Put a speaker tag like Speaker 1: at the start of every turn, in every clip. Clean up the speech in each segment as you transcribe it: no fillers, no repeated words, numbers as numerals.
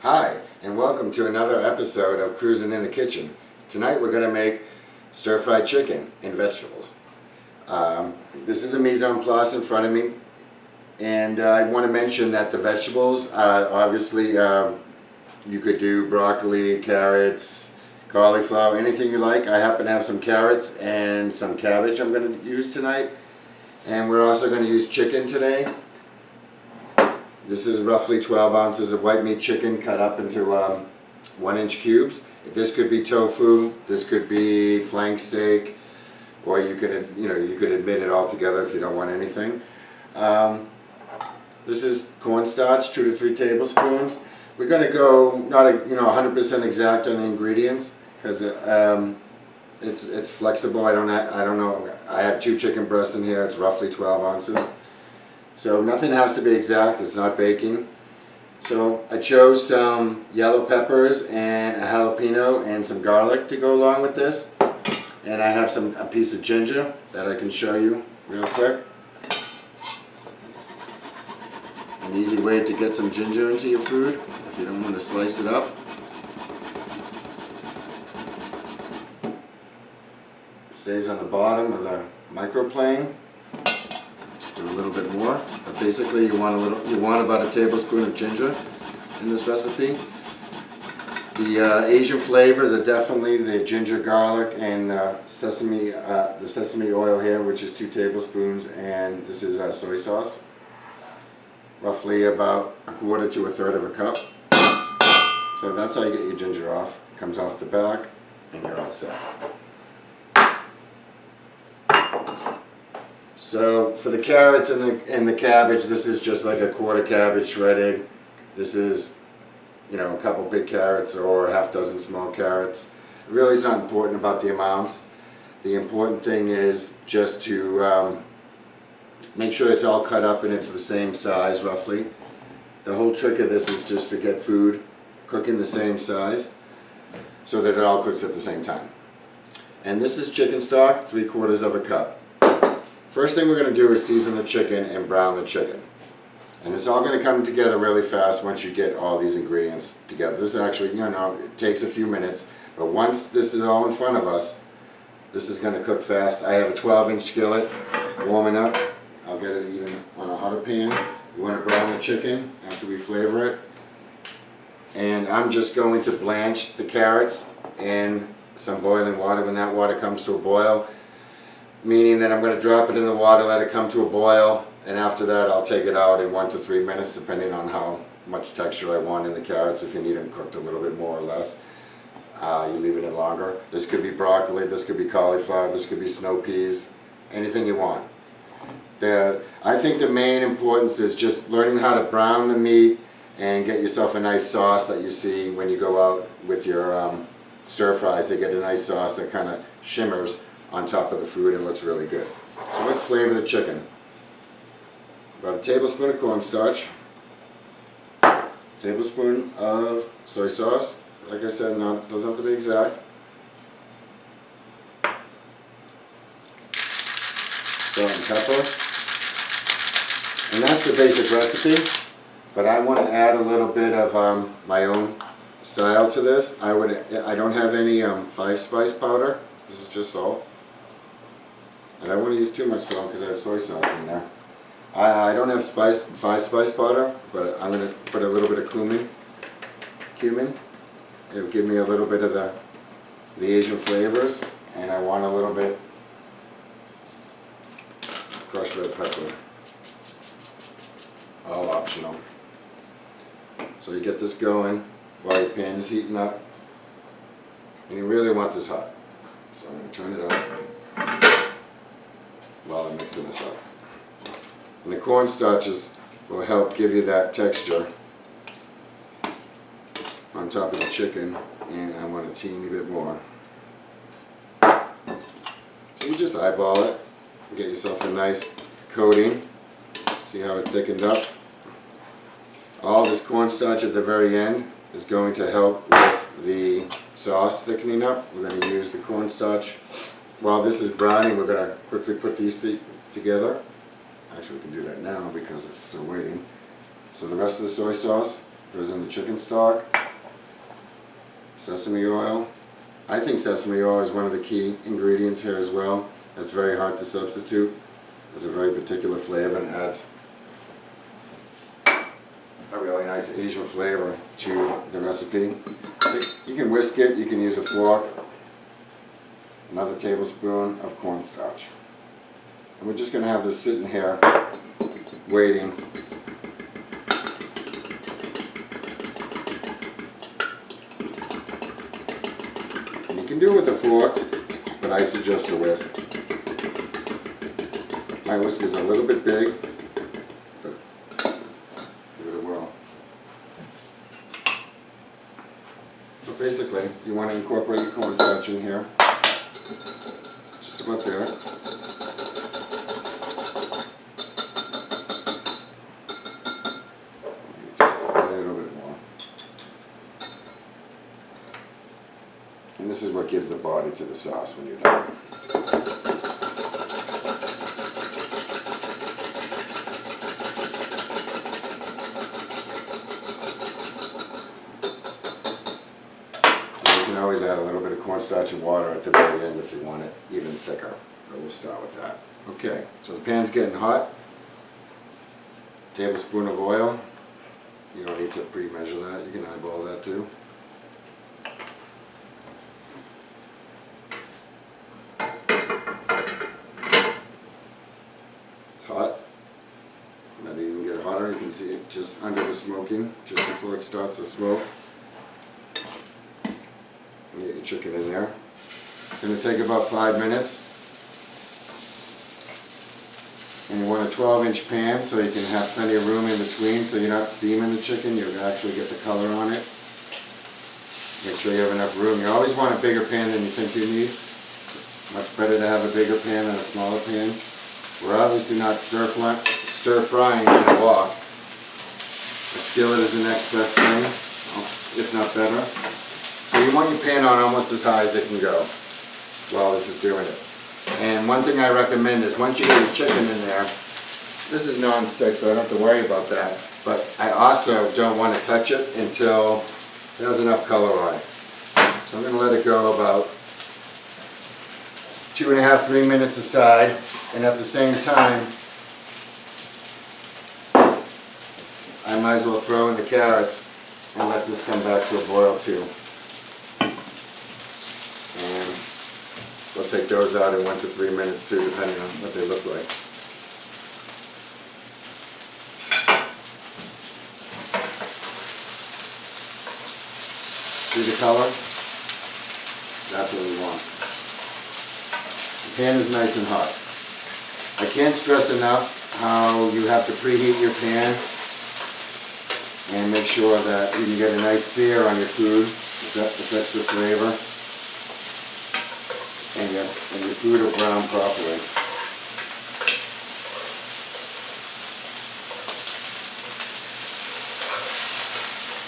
Speaker 1: Hi, and welcome to another episode of Cruising in the Kitchen. Tonight we're going to make stir-fried chicken and vegetables. This is the mise en place in front of me, and I want to mention that the vegetables, obviously you could do broccoli, carrots, cauliflower, anything you like. I happen to have some carrots and some cabbage I'm going to use tonight, and we're also going to use chicken today. This is roughly 12 ounces of white meat chicken cut up into 1-inch cubes. This could be tofu, this could be flank steak, or you could admit it all together if you don't want anything. This is cornstarch, 2 to 3 tablespoons. We're going to go not 100% exact on the ingredients because it's flexible. I don't know. I have 2 chicken breasts in here. It's roughly 12 ounces. So nothing has to be exact, it's not baking. So I chose some yellow peppers and a jalapeno and some garlic to go along with this. And I have a piece of ginger that I can show you real quick. An easy way to get some ginger into your food if you don't want to slice it up. It stays on the bottom of the microplane. Do a little bit more, but basically you want about a tablespoon of ginger in this recipe. The Asian flavors are definitely the ginger, garlic, and the sesame oil here, which is 2 tablespoons, and this is soy sauce, roughly about 1/4 to 1/3 of a cup. So that's how you get your ginger off. It comes off the back, and you're all set. So for the carrots and the cabbage, this is just like a 1/4 cabbage shredded. This is, a couple big carrots or a half dozen small carrots. It really is not important about the amounts. The important thing is just to make sure it's all cut up and it's the same size roughly. The whole trick of this is just to get food cooking the same size so that it all cooks at the same time. And this is chicken stock, 3/4 of a cup. First thing we're going to do is season the chicken and brown the chicken. And it's all going to come together really fast once you get all these ingredients together. This actually, it takes a few minutes, but once this is all in front of us, this is going to cook fast. I have a 12-inch skillet warming up. I'll get it even on a hotter pan. You want to brown the chicken after we flavor it. And I'm just going to blanch the carrots in some boiling water. When that water comes to a boil, meaning that I'm going to drop it in the water, let it come to a boil, and after that I'll take it out in 1 to 3 minutes depending on how much texture I want in the carrots. If you need them cooked a little bit more or less, you leave it in longer. This could be broccoli, this could be cauliflower, this could be snow peas, anything you want. I think the main importance is just learning how to brown the meat and get yourself a nice sauce that you see when you go out with your stir fries. They get a nice sauce that kind of shimmers on top of the food and looks really good. So let's flavor the chicken. About a tablespoon of cornstarch, tablespoon of soy sauce. Like I said, doesn't have to be exact. Salt and pepper. And that's the basic recipe, but I want to add a little bit of my own style to this. I don't have any 5-spice powder. This is just salt. And I don't want to use too much salt because I have soy sauce in there. I don't have 5-spice powder, but I'm going to put a little bit of cumin. It'll give me a little bit of the Asian flavors, and I want a little bit crushed red pepper. All optional. So you get this going while your pan is heating up, and you really want this hot. So I'm going to turn it up while I'm mixing this up. And the cornstarches will help give you that texture on top of the chicken, and I want a teeny bit more. So you just eyeball it and get yourself a nice coating. See how it thickened up? All this cornstarch at the very end is going to help with the sauce thickening up. We're going to use the cornstarch. While this is browning, we're going to quickly put these together. Actually, we can do that now because it's still waiting. So the rest of the soy sauce goes in the chicken stock. Sesame oil. I think sesame oil is one of the key ingredients here as well. It's very hard to substitute. It's a very particular flavor and adds a really nice Asian flavor to the recipe. You can whisk it, you can use a fork. Another tablespoon of cornstarch. And we're just going to have this sitting here waiting. And you can do it with a fork, but I suggest a whisk. My whisk is a little bit big, but give it a whirl. So basically, you want to incorporate your cornstarch in here. Just about there. Just a little bit more. And this is what gives the body to the sauce when you're done. You can always add a little bit of cornstarch and water at the very end if you want it even thicker. But we'll start with that. Okay, so the pan's getting hot. Tablespoon of oil. You don't need to pre-measure that. You can eyeball that too. It's hot. Might even get hotter. You can see it just under the smoking, just before it starts to smoke. Get your chicken in there. It's going to take about 5 minutes. And you want a 12-inch pan so you can have plenty of room in between so you're not steaming the chicken. You'll actually get the color on it. Make sure you have enough room. You always want a bigger pan than you think you need. Much better to have a bigger pan than a smaller pan. We're obviously not stir frying in a wok. A skillet is the next best thing, if not better. So you want your pan on almost as high as it can go while this is doing it. And one thing I recommend is once you get your chicken in there, this is non-stick so I don't have to worry about that, but I also don't want to touch it until it has enough color on it. So I'm going to let it go about 2.5–3 minutes aside, and at the same time I might as well throw in the carrots and let this come back to a boil too. And we'll take those out in 1 to 3 minutes too, depending on what they look like. See the color? That's what we want. The pan is nice and hot. I can't stress enough how you have to preheat your pan and make sure that you can get a nice sear on your food. That affects the flavor. And your food will brown properly.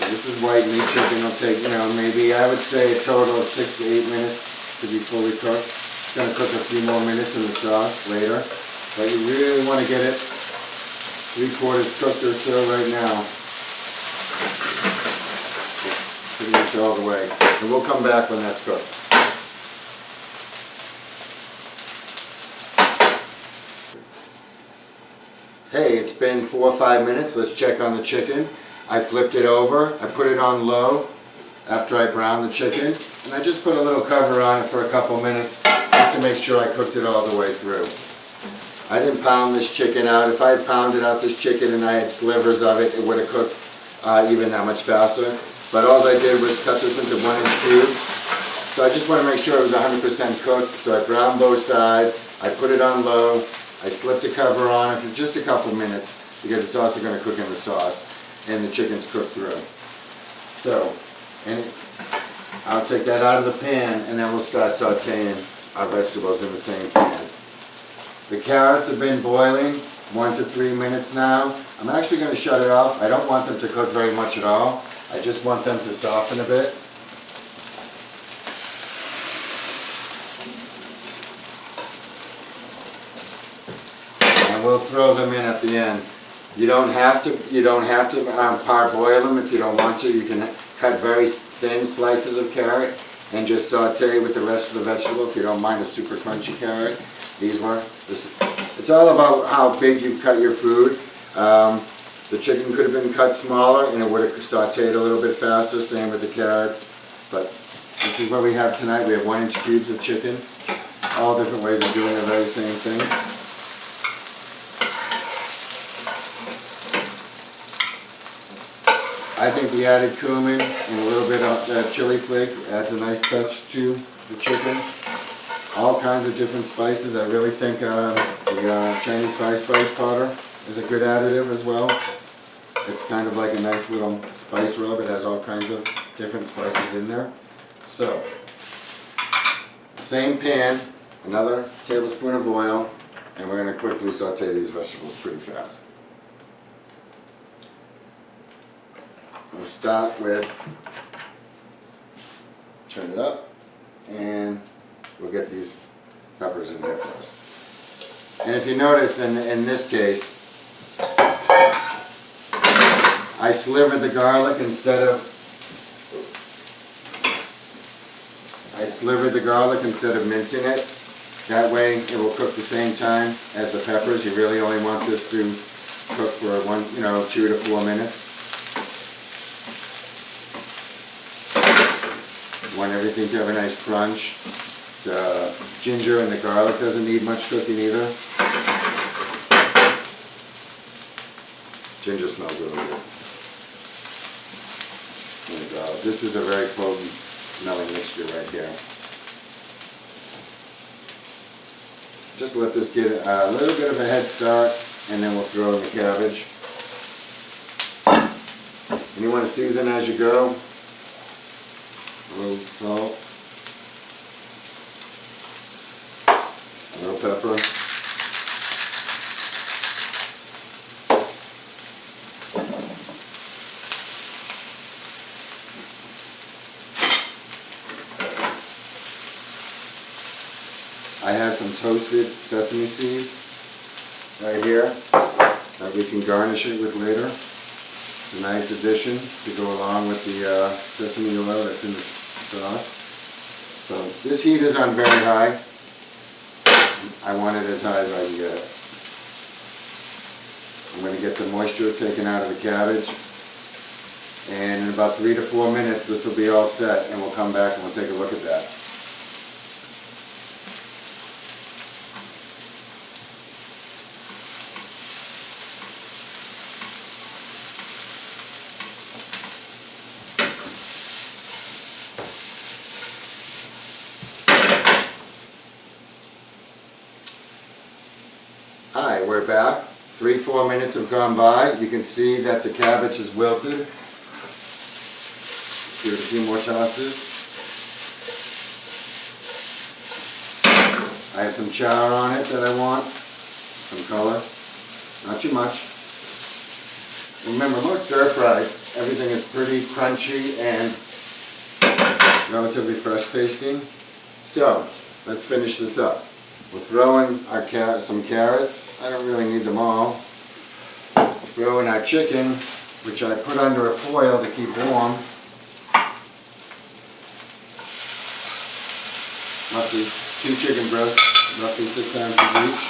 Speaker 1: And this is white meat chicken. It'll take, maybe I would say a total of 6 to 8 minutes to be fully cooked. It's going to cook a few more minutes in the sauce later. But you really want to get it 3/4 cooked or so right now. Pretty much all the way. And we'll come back when that's cooked. Hey, it's been 4 or 5 minutes. Let's check on the chicken. I flipped it over. I put it on low after I browned the chicken. And I just put a little cover on it for a couple minutes just to make sure I cooked it all the way through. I didn't pound this chicken out. If I had pounded out this chicken and I had slivers of it, it would have cooked even that much faster. But all I did was cut this into 1-inch cubes. So I just want to make sure it was 100% cooked. So I browned both sides. I put it on low. I slipped a cover on it for just a couple minutes because it's also going to cook in the sauce and the chicken's cooked through. So, I'll take that out of the pan and then we'll start sauteing our vegetables in the same pan. The carrots have been boiling 1 to 3 minutes now. I'm actually going to shut it off. I don't want them to cook very much at all. I just want them to soften a bit. And we'll throw them in at the end. You don't have to parboil them if you don't want to. You can cut very thin slices of carrot and just saute with the rest of the vegetable if you don't mind a super crunchy carrot. It's all about how big you cut your food. The chicken could have been cut smaller and it would have sauteed a little bit faster, same with the carrots. But this is what we have tonight. We have 1-inch cubes of chicken, all different ways of doing the very same thing. I think the added cumin and a little bit of chili flakes adds a nice touch to the chicken. All kinds of different spices. I really think the Chinese spice powder is a good additive as well. It's kind of like a nice little spice rub. It has all kinds of different spices in there. So, same pan, another tablespoon of oil, and we're going to quickly saute these vegetables pretty fast. We'll start with, turn it up, and we'll get these peppers in there first. And if you notice in this case, I slivered the garlic instead of mincing it. That way it will cook the same time as the peppers. You really only want this to cook for 2 to 4 minutes. You want everything to have a nice crunch. The ginger and the garlic doesn't need much cooking either. Ginger smells really good. And the garlic. This is a very potent smelling mixture right here. Just let this get a little bit of a head start, and then we'll throw in the cabbage. And you want to season as you go. A little salt, a little pepper, I have some toasted sesame seeds right here that we can garnish it with later. It's a nice addition to go along with the sesame oil that's in the sauce. So this heat is on very high. I want it as high as I can get it. I'm going to get some moisture taken out of the cabbage. And in about 3 to 4 minutes this will be all set, and we'll come back and we'll take a look at that. Hi, we're back. 3-4 minutes have gone by. You can see that the cabbage is wilted. Give it a few more tosses. I have some char on it that I want. Some color. Not too much. Remember, most stir fries, everything is pretty crunchy and relatively fresh tasting. So, let's finish this up. We'll throw in our some carrots. I don't really need them all. Throw in our chicken, which I put under a foil to keep warm. Roughly 2 chicken breasts, roughly 6 ounces each.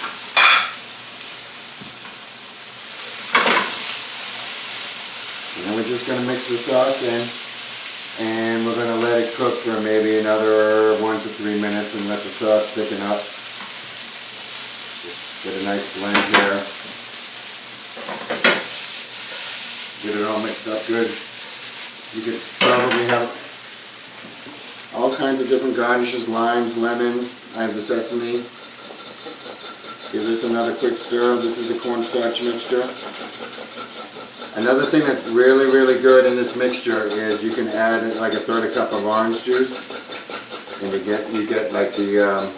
Speaker 1: And then we're just going to mix the sauce in, and we're going to let it cook for maybe another 1 to 3 minutes and let the sauce thicken up. Get a nice blend here. Get it all mixed up good. You could probably have all kinds of different garnishes, limes, lemons. I have the sesame. Give this another quick stir. This is the cornstarch mixture. Another thing that's really, really good in this mixture is you can add like a 1/3 cup of orange juice, and you get like the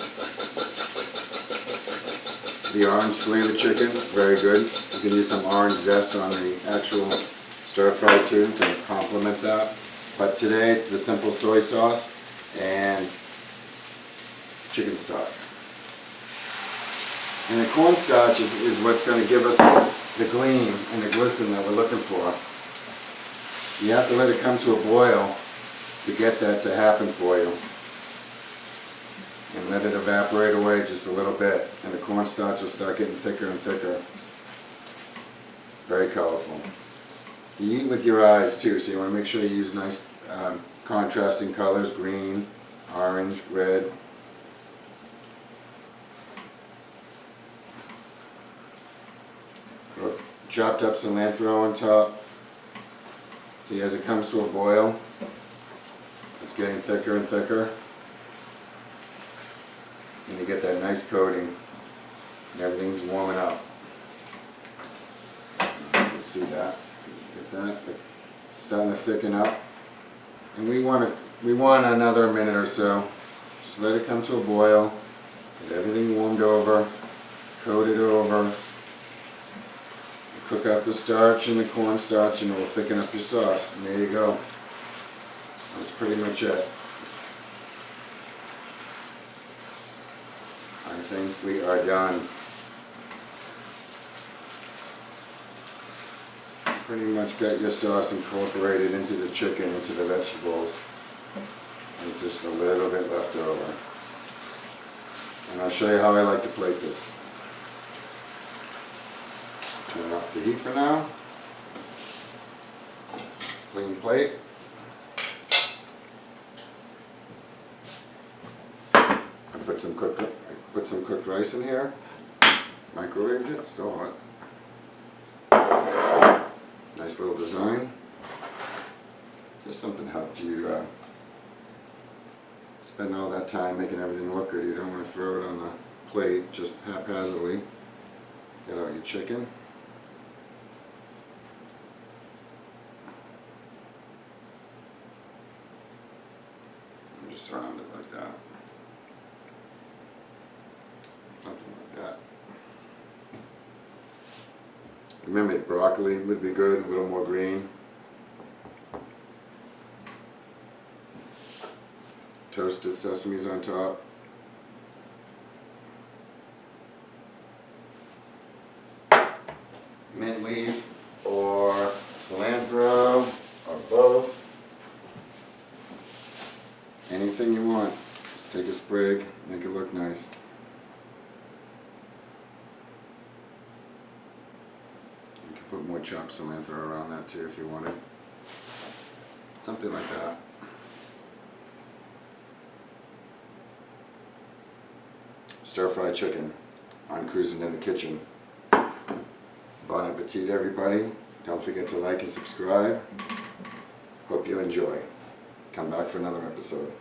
Speaker 1: orange flavored chicken, very good. You can use some orange zest on the actual stir fry too to complement that. But today it's the simple soy sauce and chicken stock. And the cornstarch is what's going to give us the gleam and the glisten that we're looking for. You have to let it come to a boil to get that to happen for you. And let it evaporate away just a little bit, and the cornstarch will start getting thicker and thicker. Very colorful. You eat with your eyes too, so you want to make sure you use nice contrasting colors, green, orange, red. Chopped up cilantro on top. See, as it comes to a boil, it's getting thicker and thicker. And you get that nice coating, and everything's warming up. You can see that. Get that? It's starting to thicken up. And we want another minute or so. Just let it come to a boil. Get everything warmed over. Coat it over. Cook up the starch and the cornstarch, and it will thicken up your sauce. And there you go. That's pretty much it. I think we are done. Pretty much got your sauce incorporated into the chicken, into the vegetables, and just a little bit left over. And I'll show you how I like to plate this. Turn off the heat for now. Clean plate. I put some cooked rice in here. Microwaved it, still hot. Nice little design. Just something helped you spend all that time making everything look good. You don't want to throw it on the plate just haphazardly. Get out your chicken. And just surround it like that. Something like that. Remember, broccoli would be good, a little more green. Toasted sesames on top. Mint leaf or cilantro or both. Anything you want. Just take a sprig, make it look nice. You can put more chopped cilantro around that too if you wanted. Something like that. Stir-fried chicken. I'm cruising in the kitchen. Bon appetit, everybody. Don't forget to like and subscribe. Hope you enjoy. Come back for another episode.